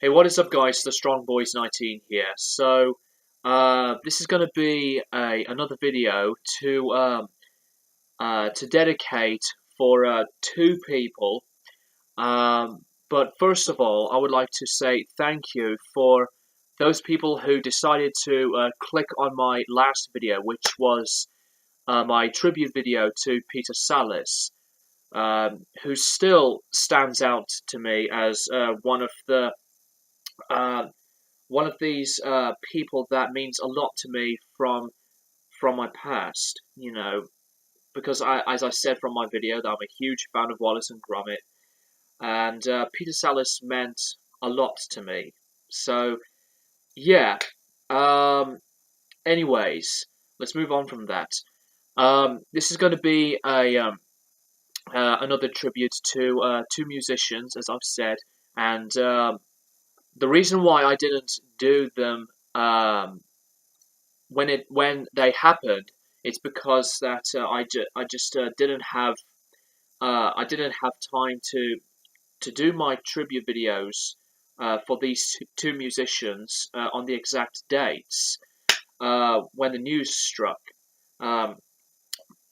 Hey, what is up, guys? The Strong Boys 19 here. This is going to be another video to dedicate for two people. But first of all, I would like to say thank you for those people who decided to click on my last video, which was my tribute video to Peter Sallis, who still stands out to me as uh, one of these people that means a lot to me from my past. Because as I said from my video, that I'm a huge fan of Wallace and Gromit, and Peter Sallis meant a lot to me. So yeah. Um, Anyways, let's move on from that. This is going to be another tribute to two musicians, as I've said, and the reason why I didn't do them when they happened, it's because that I just didn't have time to do my tribute videos for these two musicians on the exact dates when the news struck. Um,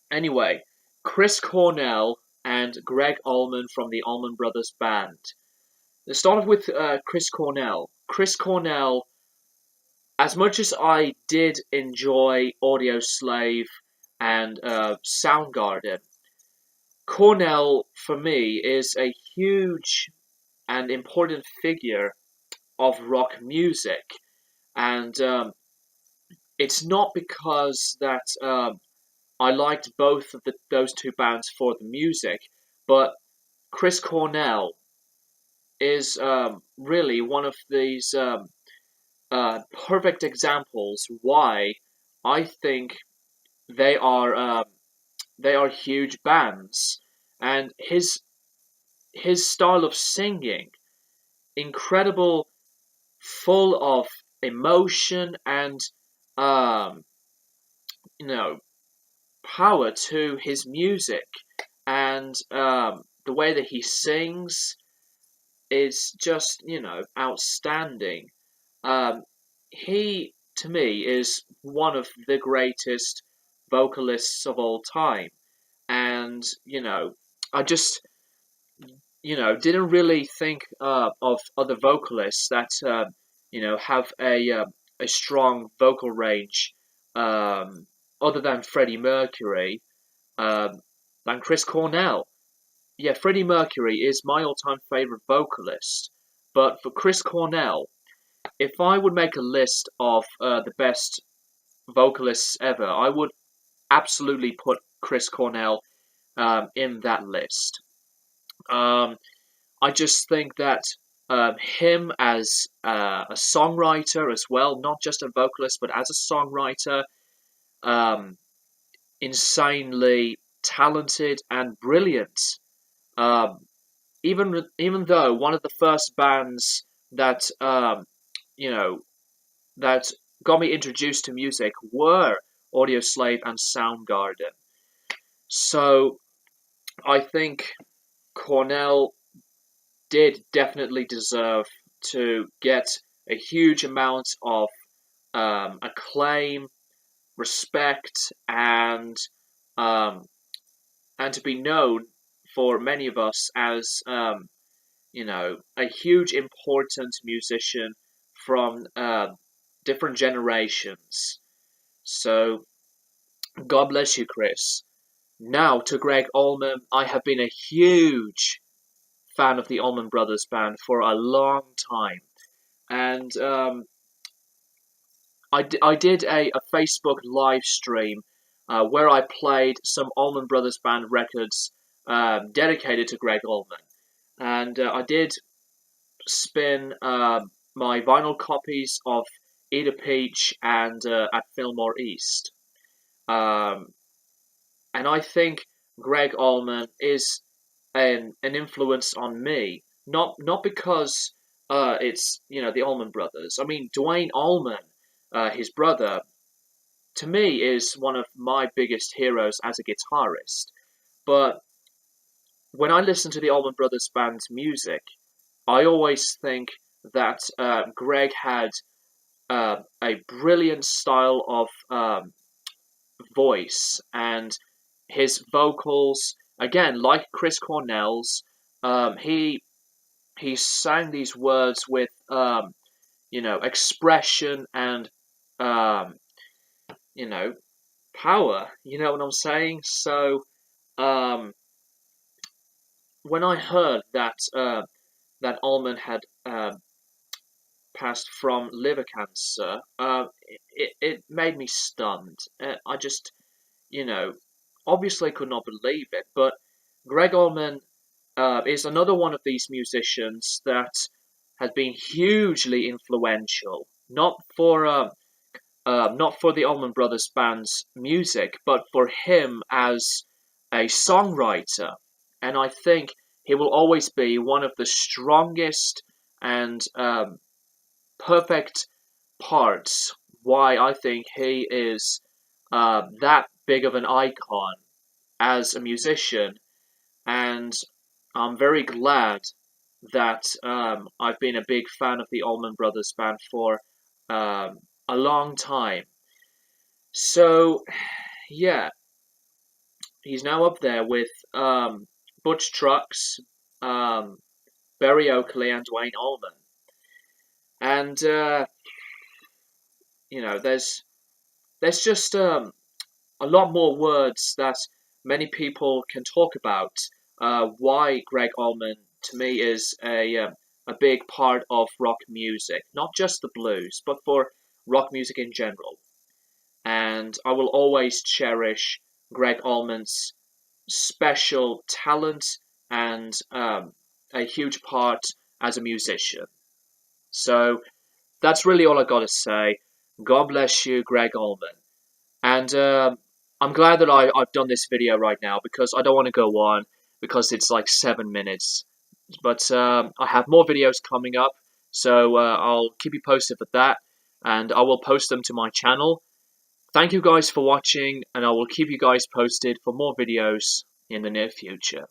anyway, Chris Cornell and Gregg Allman from the Allman Brothers Band. Let's start off with Chris Cornell. Chris Cornell, as much as I did enjoy Audioslave and Soundgarden, Cornell for me is a huge and important figure of rock music, and it's not because that I liked both of those two bands for the music, but Chris Cornell is really one of these perfect examples why I think they are they are huge bands, and his style of singing, incredible, full of emotion and um, you know power to his music, and the way that he sings is just outstanding. Um, he, to me, is one of the greatest vocalists of all time, and I just didn't really think of other vocalists that have a strong vocal range, other than Freddie Mercury, um, than Chris Cornell. Yeah, Freddie Mercury is my all-time favorite vocalist, but for Chris Cornell, if I would make a list of the best vocalists ever, I would absolutely put Chris Cornell in that list. Um, I just think that him as a songwriter as well, not just a vocalist, but as a songwriter, um, insanely talented and brilliant. Um, even though one of the first bands that you know that got me introduced to music were Audioslave and Soundgarden. So I think Cornell did definitely deserve to get a huge amount of acclaim, respect, um, and to be known for many of us as a huge important musician from different generations. So God bless you, Chris. Now to Gregg Allman. I have been a huge fan of the Allman Brothers Band for a long time, and I did a Facebook live stream where I played some Allman Brothers Band records dedicated to Gregg Allman, and I did spin my vinyl copies of Eat Peach and at Fillmore East. Um, and I think Gregg Allman is an influence on me, not because it's the Allman Brothers. I mean, Dwayne Allman, his brother, to me is one of my biggest heroes as a guitarist. But when I listen to the Allman Brothers Band's music, I always think that Gregg had a brilliant style of voice, and his vocals, again, like Chris Cornell's, he sang these words with expression and um, you know power. You know what I'm saying? So um, when I heard that Allman had passed from liver cancer, it made me stunned. I just, you know, obviously could not believe it. But Gregg Allman is another one of these musicians that has been hugely influential, not for the Allman Brothers Band's music, but for him as a songwriter. And I think he will always be one of the strongest and perfect parts why I think he is that big of an icon as a musician. And I'm very glad that I've been a big fan of the Allman Brothers Band for a long time. So, yeah, he's now up there with Butch Trucks, um, Barry Oakley, and Dwayne Allman. And there's just a lot more words that many people can talk about. Why Gregg Allman to me is a big part of rock music, not just the blues, but for rock music in general. And I will always cherish Gregg Allman's special talent and a huge part as a musician. So that's really all I got to say. God bless you, Gregg Allman. And I'm glad that I've done this video right now because I don't want to go on because it's like 7 minutes. But I have more videos coming up, so I'll keep you posted with that. And I will post them to my channel. Thank you guys for watching, and I will keep you guys posted for more videos in the near future.